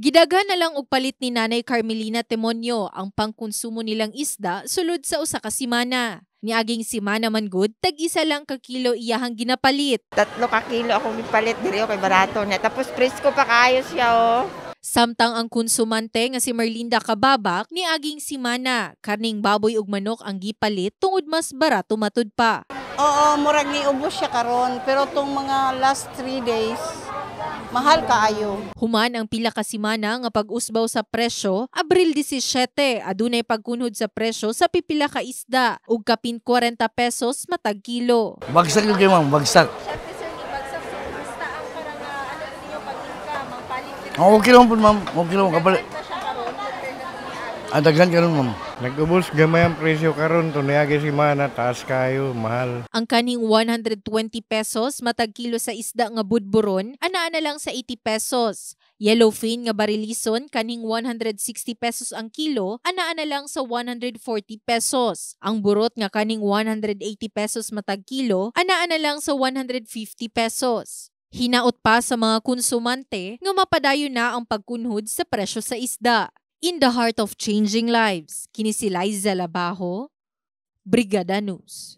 Gidaghan na lang og palit ni Nanay Carmelina Temonyo ang pangkonsumo nilang isda sulod sa usa ka semana. Niaging semana man gud, tag-isa lang ka kilo iyahang ginapalit. 3 ka kilo akong gipalit diri kay barato na. Tapos presko pa kaayo siya oh. Samtang ang konsumante nga si Merlinda Kababak niaging semana, karning baboy ug manok ang gipalit tungod mas barato matud pa. Oo, murag ni ubos siya karon, pero tong mga last 3 days mahal kaayo. Human ang pila ka semana nga pag-usbaw sa presyo, Abril 17 adunay pagkunhod sa presyo sa pipila ka isda ug kapin 40 pesos matag kilo. Bagsak yung kayo ma'am, bagsak. Okay lang po ma'am, okay lang kapalit. Daghan karon ma'am. Nag-ubos gamay ang presyo karon tuniagi semana taas kayo, mahal. Ang kaning 120 pesos matag kilo sa isda nga budburon anaa na lang sa 80 pesos. Yellowfin nga barilison kaning 160 pesos ang kilo anaa na lang sa 140 pesos. Ang burot nga kaning 180 pesos matag kilo anaa na lang sa 150 pesos. Hinaot pa sa mga konsumante nga mapadayon na ang pagkunhod sa presyo sa isda. In the heart of changing lives, kini si Liza Labajo, Brigada News.